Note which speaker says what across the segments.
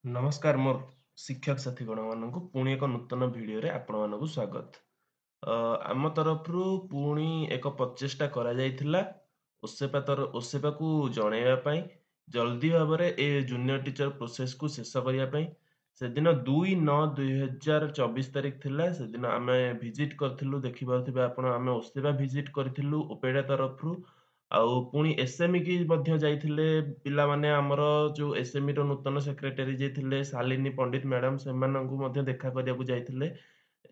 Speaker 1: नमस्कार मोर शिक्षक साथी गण मानक पुणी एक नूतन भिडियो आपण मानक स्वागत। आम तरफरु पुणी एक प्रचेष्टा करा जायथिला ओसेपा को जणैया पई जल्दी भाबरे ए जूनियर टीचर प्रोसेस को शेष करिया पई से दिन 2/9/2024 तारिख थिला। से दिन आमे विजिट करथिलु, देखि पाउथिबे आपण आमे ओसेपा विजिट करथिलु ओपेडा तरफरु। आउ पुणी एसएमई की मध्य जाइथिले पिला माने हमर जो एसएमई रो नूतन सेक्रेटरी जे थिले शालिनी पंडित मैडम सेमानंकु मध्य देखा करियाकु जाइथिले।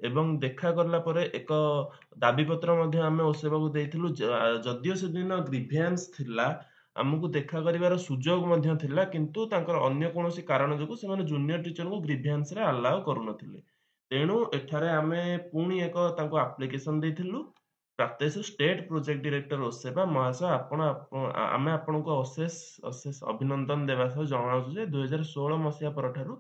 Speaker 1: एवं देखा करला परे एक दाबी पत्र मध्य आमे ओसेबाकु देइथिलु। जदियो से दिन ग्रीभियंस थिला हमकु देखा करिवार सुजोग मध्य थिला, किंतु तांकर अन्य कोनोसी कारण जोगु से माने जूनियर टीचर को ग्रीभियंस रे अलाउ करू नथिले। तेणु एठारे आमे पुणी एक तांको एप्लिकेशन देइथिलु। प्रातेश स्टेट प्रोजेक्ट डायरेक्टर ओसेबा महाशय आमे आपनको अशेष अशेष अभिनंदन देवा सह जणाउछु जे 2016 मसिया परठारु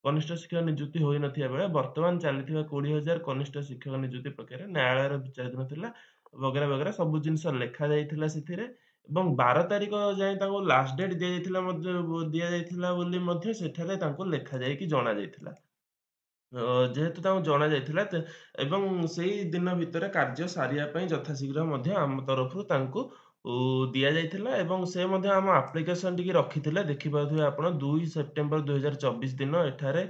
Speaker 1: कनिष्ठ शिक्षक नियुक्ति होई नथिया बेले वर्तमान चलिथिबा 20,000 कनिष्ठ शिक्षक नियुक्ति प्रक्रिया न्यायालय विचाराधीन थिला। वगैरह वगैरह सब जिनस लेखा जाइथिला सेथिरे एवं 12 तारिख जाय ताको लास्ट डेट दिया जाइथिला बोली मध्य सेठारे ताको लेखा जाय कि जणा जाइथिला। जेहेतु ताଙ୍କୁ जणा ଯାଇଥିଲା ଏବଂ ସେଇ ଦିନ ଭିତରେ କାର୍ଯ୍ୟ ସାରିବା ପାଇଁ ଯଥାଶୀଘ୍ର ମଧ୍ୟ ଆମ ତରଫରୁ ତାଙ୍କୁ ଦିଆଯାଇଥିଲା ଏବଂ ସେ ମଧ୍ୟ ଆମ ଆପ୍ଲିକେସନ ଟିକି ରଖିଥିଲେ। ଦେଖିପାରୁଥିବେ ଆପଣ 2 ସେପ୍ଟେମ୍ବର 2024 ଦିନ ଏଠାରେ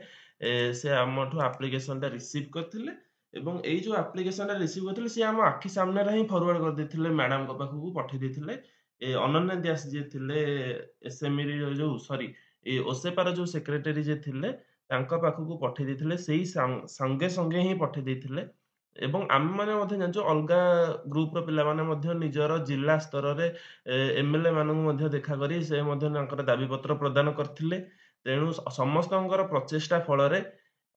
Speaker 1: ସେ ଆମଠୁ ଆପ୍ଲିକେସନଟା ରିସିଭ୍ କରିଥିଲେ ଏବଂ ଏଇ ଯୋଉ ଆପ୍ଲିକେସନଟା ରିସିଭ୍ କରିଥିଲେ ସେ ଆମ ଆଖି ସାମ୍ନାରେ ହିଁ ଫରୱାର୍ଡ କରିଦେଇଥିଲେ, ମ୍ୟାଡାମଙ୍କ ପାଖକୁ ପଠେଇ ଦେଇଥିଲେ। ଅନନ୍ୟା ଦାସ ଯିଏ ଥିଲେ ଏସଏମଇ ଯୋଉ ସରି ଓସେପାର ଯୋଉ ସେକ୍ରେଟାରୀ ଯିଏ ଥିଲେ ତାଙ୍କ ପାଖକୁ ପଠେଇ ଦେଇଥିଲେ, ସେଇ ସଙ୍ଗେ ସଙ୍ଗେ ହିଁ ପଠେଇ ଦେଇଥିଲେ। ଏବଂ ଆମେମାନେ ମଧ୍ୟ ଜାଣିଛୁ ଅଲଗା ଗ୍ରୁପର ପିଲାମାନେ ମଧ୍ୟ ନିଜର ଜିଲ୍ଲା ସ୍ତରରେ ଏମଏଲଏ ମାନଙ୍କୁ ମଧ୍ୟ ଦେଖା କରି ସେ ମଧ୍ୟ ତାଙ୍କର ଦାବିପତ୍ର ପ୍ରଦାନ କରିଥିଲେ। ତେଣୁ ସମସ୍ତଙ୍କର ପ୍ରଚେଷ୍ଟା ଫଳରେ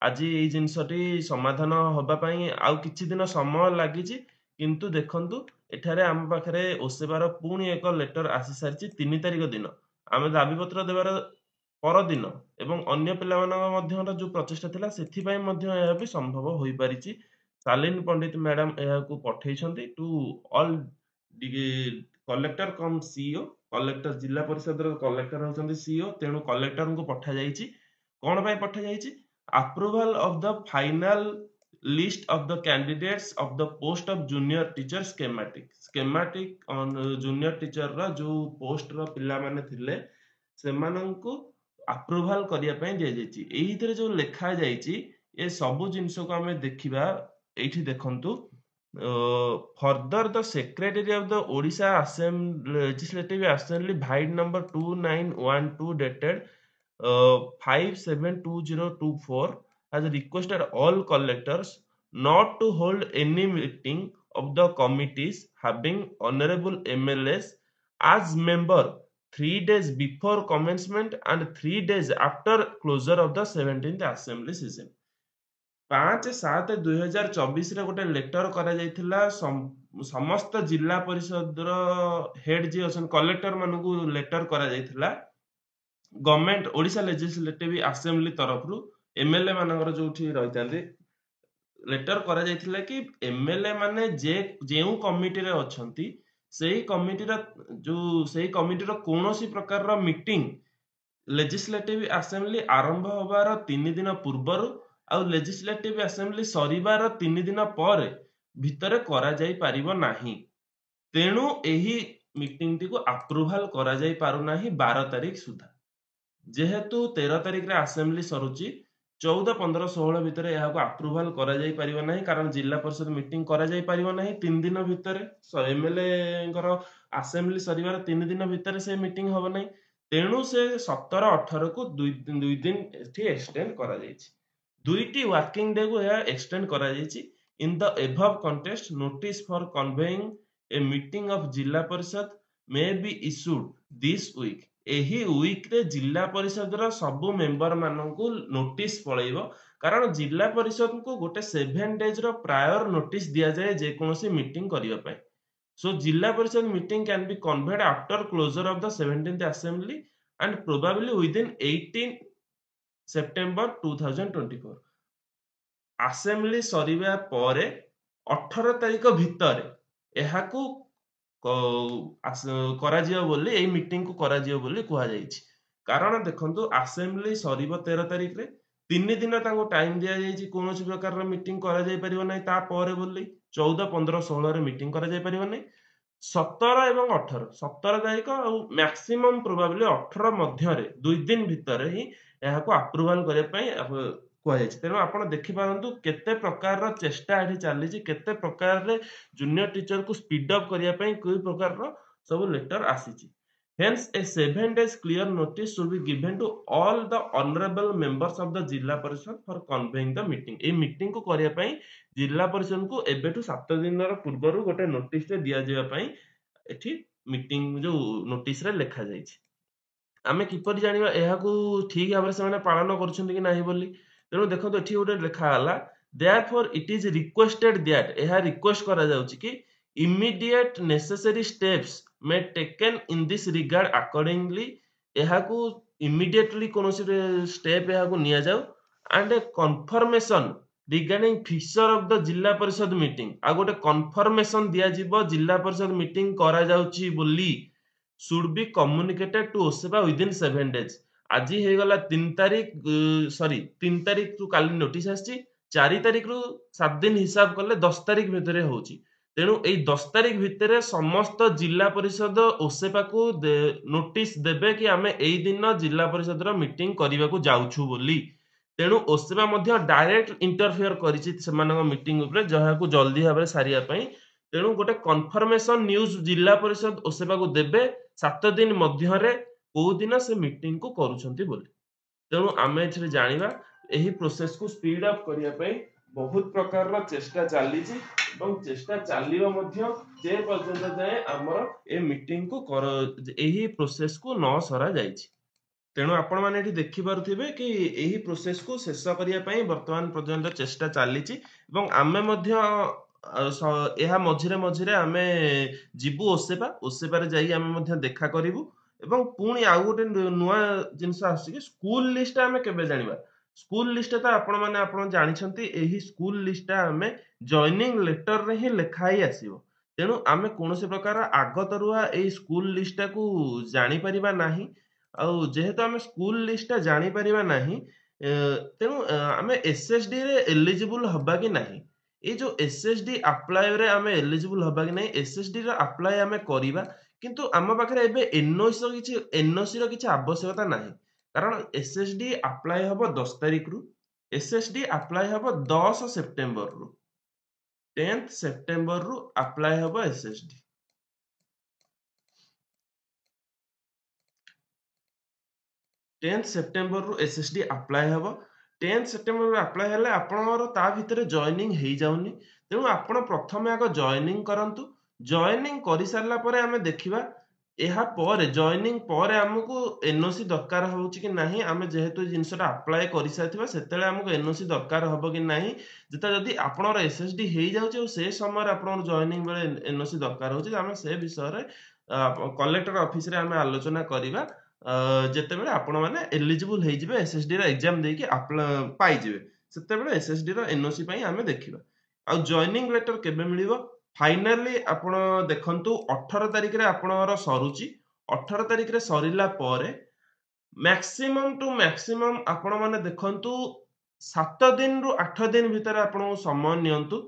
Speaker 1: ଆଜି ଏଇ ଜିନିଷଟି ସମାଧାନ ହବା ପାଇଁ ଆଉ କିଛି ଦିନ ସମୟ ଲାଗିଛି, କିନ୍ତୁ ଦେଖନ୍ତୁ ଏଠାରେ ଆମ ପାଖରେ ଓସେବାର ପୁଣି ଏକ ଲେଟର ଆସି ସାରିଛି 3 ତାରିଖ ଦିନ। ଆମେ ଦାବିପତ୍ର ଦେବାର ପରଦିନ ଏବଂ ଅନ୍ୟ ପିଲାମାନଙ୍କ ମଧ୍ୟର ଯୋଉ ପ୍ରଚେଷ୍ଟା ଥିଲା ସେଥିପାଇଁ ମଧ୍ୟ ଏହା ବି ସମ୍ଭବ ହୋଇପାରିଛି। ଶାଲିନୀ ପଣ୍ଡିତ ମ୍ୟାଡାମ ଏହାକୁ ପଠେଇଛନ୍ତି to all collector cum CEO. Collector ଜିଲ୍ଲା ପରିଷଦର କଲେକ୍ଟର ହେଉଛନ୍ତି ସିଇଓ, ତେଣୁ କଲେକ୍ଟରଙ୍କୁ ପଠାଯାଇଛି। କଣ ପାଇଁ ପଠାଯାଇଛି? Approval of the final list of the candidates of the post of junior teacher schematic junior teacher ର ଯୋଉ post ର ପିଲାମାନେ ଥିଲେ ସେମାନଙ୍କୁ ଆପ୍ରୁଭାଲ କରିବା ପାଇଁ ଦିଆଯାଇଛି। ଏଇଥିରେ ଯୋଉ ଲେଖା ଯାଇଛି ଏ ସବୁ ଜିନିଷକୁ ଆମେ ଦେଖିବା। ଏଇଠି ଦେଖନ୍ତୁ, further the secretary of the Odisha legislative assembly vide number 2912 dated 5/7/2024 has requested all collectors not to hold any meeting of the committees having honorable MLAs as member 3 days before commencement and 3 days after closure of the 17th assembly session। 5/7/2024 ରେ ଗୋଟେ letter କରାଯାଇଥିଲା ସମସ୍ତ ଜିଲ୍ଲା ପରିଷଦର head ଯିଏ ଅଛନ୍ତି collector ମାନଙ୍କୁ letter କରାଯାଇଥିଲା ଗଭର୍ଣ୍ଣମେଣ୍ଟ ଓଡିଶା ଲେଜିସ୍ଲେଟିଭ ଆସେମ୍ବଲି ତରଫରୁ ଏମଏଲଏ ମାନଙ୍କର ଯୋଉଠି ରହିଥାନ୍ତି ଲେଟର କରାଯାଇଥିଲା କି ଏମଏଲଏ ମାନେ ଯେଉଁ କମିଟିରେ ଅଛନ୍ତି ସେଇ କମିଟିର କୌଣସି ପ୍ରକାରର ମିଟିଂ ଲେଜିସ୍ଲେଟିଭ ଆସେମ୍ବଲି ଆରମ୍ଭ ହବାର 3 ଦିନ ପୂର୍ବରୁ ଆଉ ଲେଜିସ୍ଲେଟିଭ ଆସେମ୍ବଲି ସରିବାର 3 ଦିନ ପରେ ଭିତରେ କରାଯାଇ ପାରିବ ନାହିଁ। ତେଣୁ ଏହି ମିଟିଂଟିକୁ ଆପ୍ରୁଭାଲ କରାଯାଇ ପାରୁନାହିଁ 12 ତାରିଖ ସୁଦ୍ଧା। ଯେହେତୁ 13 ତାରିଖରେ ଆସେମ୍ବଲି ସରୁଛି, 14, 15, 16 ଭିତରେ ଏହାକୁ ଆପ୍ରୁଭାଲ କରାଯାଇ ପାରିବ ନାହିଁ, କାରଣ ଜିଲ୍ଲା ପରିଷଦ ମିଟିଂ କରାଯାଇ ପାରିବ ନାହିଁ 3 ଦିନ ଭିତରେ। ଏମଏଲଏଙ୍କର ଆସେମ୍ବଲି ସରିବାର 3 ଦିନ ଭିତରେ ସେ ମିଟିଂ ହବ ନାହିଁ। ତେଣୁ ସେ 17, 18 କୁ 2 ଦିନ ଏଠି ଏକ୍ସଟେଣ୍ଡ କରାଯାଇଛି। 2ଟି ୱାର୍କିଂ ଡେ କୁ ଏହା ଏକ୍ସଟେଣ୍ଡ କରାଯାଇଛି। In the above context notice for convening a meeting of Zilla Parishad may be issued this week. ଏହି ୱିକରେ ଜିଲ୍ଲା ପରିଷଦର ସବୁ ମେମ୍ବର ମାନଙ୍କୁ ନୋଟିସ ପଳେଇବ, କାରଣ ଜିଲ୍ଲା ପରିଷଦକୁ ଗୋଟେ 7 ଡେଜ ର ପ୍ରାୟର ନୋଟିସ ଦିଆଯାଏ ଯେକୌଣସି ମିଟିଂ କରିବା ପାଇଁ। So Jilla Parishad meeting can be convened after closure of the 17th assembly and probably within 18 September 2024। Assembly ସରିବା ପରେ 18 ତାରିଖ ଭିତରେ ଏହାକୁ କରାଯିବ ବୋଲି, ଏଇ ମିଟିଂକୁ କରାଯିବ ବୋଲି କୁହାଯାଇଛି। कारण देखंतु असेंबली सरीब 13 तारिख रे 3 दिन तांको टाइम दिया जायछि कोनोसी प्रकार मीटिंग करा जाय परिबो नै ता परे बोली 14 15 16 रे मीटिंग करा जाय परिबो नै 17 एवं 18 17 तारिख और मैक्सिमम प्रोबेबली 18 मध्य 2 दिन भितर ही यहाँ को अप्रूवल करने कहुई तेणु आप देखिपारु केते प्रकार चेष्टा ये चली केते प्रकार जूनियर टीचर को स्पीड अप करने कोई प्रकार सब लेटर आसी Hence, a 7 days clear notice should be given to all the honorable members of the Jilla Parishad for convening the meeting. A meeting को करिया पई जिला परिषद को एबेठु 7 दिन पूर्वरु गोटे नोटिस दिया जाय पई एठी मीटिंग जो नोटिस रे लेखा जायछि आमे किपरि जानिबा एहा को ठीक भाबरे से माने पालन करछन्ति कि नाही बोली तेनु देखो एठी गोटे लेखा हला therefore it is requested that एहा रिक्वेस्ट करा जाउछि कि immediate necessary steps may taken in this regard accordingly एहा को immediately कोनोसी स्टेप एहा को निया जाउ and a confirmation regarding fixture of the जिला परिषद मीटिंग आ गोटे confirmation दिया जिवो जिला परिषद मीटिंग करा जाउछि बोली should be communicated to OSEPA within 7 days आज हे गला 3 तारिख सॉरी 3 तारिख रु काली नोटिस आछि 4 तारिख रु 7 दिन हिसाब करले 10 तारिख भितरे होछि तेणु ए 10 तारिख भितरे समस्त जिला परिषद ओसेपा को नोटिस देबे कि आमे एई दिन जिला परिषद रो मीटिंग करिबा को जाउछु बोली तेणु ओसेपा मध्ये डायरेक्ट इंटरफेयर करिछि सेमानक मीटिंग ऊपर जहा को जल्दी भाबरे सारिया पई तेणु गोटे कन्फर्मेशन न्यूज जिला परिषद ओसेपा को देबे 7 दिन मध्य रे को दिन से मीटिंग को करूछंती बोली तेणु आमे एथरे जानिबा एही प्रोसेस को स्पीड अप करिया पई बहुत प्रकार चेष्टा चली चेष्टा चलिबा मध्य जे पर्यंत जाए हमर ए मीटिंग को एही प्रोसेस को न सरा जाइछि तेणु आपण माने एठी देखि पारुथिबे कि एही प्रोसेस को शेष करिया पई वर्तमान पर्यंत चेष्टा चलीछि एवं आमे मध्य एहा मझिरे मझिरे आमे जिबु ओसेपा रे जाई आमे मध्य देखा करिवु एवं पुणी आउ गोटे नुआ जिंस आछि कि स्कूल लिस्ट आमे केबे जानिबा स्कूल लिस्ट तो आपण माने आपण जानिछंती एही स्कूल लिस्ट आमे जॉइनिंग लेटर रे ही लेखाई आसीबो तेणु आमे कोनोसे प्रकार आगतरुआ एही स्कूल लिस्ट को जानि परिबा नाही आ जेहेतु आमे स्कूल लिस्ट जानि परिबा नाही तेणु आमे एसएसडी रे एलिजिबल हबा कि नाही ए जो एसएसडी अप्लाई रे आमे एलिजिबल हबा कि नाही एसएसडी रे अप्लाई आमे करिबा किंतु आम पाखरे एबे एनओसी रो किछि आवश्यकता नाही कारण एसएसडी अप्लाई हबो 10 तारिख रु एसएसडी अप्लाई हबो 10 सेप्टेम्बर रु 10th सेप्टेम्बर रु अप्लाई हबो एसएसडी 10th सेप्टेम्बर रु एसएसडी अप्लाई हबो 10th सेप्टेम्बर रु अप्लाई हले आपनर ता भितरे जॉइनिंग हेइ जाउनी तेनु आपण प्रथमे आगो जॉइनिंग करंतु जॉइनिंग करि सारला परे हमें देखिबा एहा पर जॉइनिंग पर हमको एनओसी दरकार होउची कि नाही आमे जेहेतु जिंसटा अप्लाई करि साथिबा सेतेले हमको एनओसी दरकार हबो कि नाही जेता जदी आपनर एसएसडी हेइ जाउची से समय आपनर जॉइनिंग बेले एनओसी दरकार होउची आमे से विषय रे कलेक्टर ऑफिस रे आमे आलोचना करिबा जेते बेले आपण माने एलिजिबल हेइ जिवे एसएसडी रा एग्जाम देकी पाई जिवे सेते बेले एसएसडी रा एनओसी पई आमे देखिबा आ जॉइनिंग लेटर केबे मिलिबो फाइनली आपण देखंतु 18 तारिख रे आपणर सरुची 18 तारिख रे सरिला परे मैक्सिमम टू मैक्सिमम आपण माने देखंतु 7 दिन रु 8 दिन भीतर आपण समय नियंतु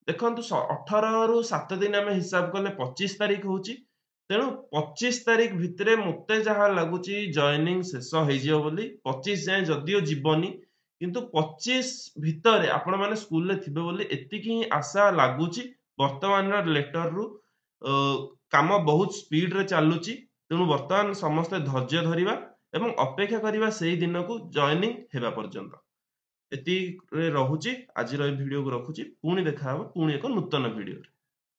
Speaker 1: देखंतु 18 रु 7 दिन हमें हिसाब करले 25 तारिख होची तेणु 25 तारिख भितरे मते जहा लागुची जॉइनिंग शेष होई जियो बोली 25 जाय जदियो जीवनी किंतु 25 भितरे आपण माने स्कूल ले थिबे बोली एतिकी ही आशा लागुची वर्तमान लेटर रु काम बहुत स्पीड रे चलुची तेणु वर्तमान समस्त धैर्य धरिबा एवं अपेक्षा करिबा सेही दिन को जॉइनिंग हेबा पर्यंत एति रे रहुची आज रो वीडियो को रखुची पुणी देखा पुणी एक नूतन वीडियो।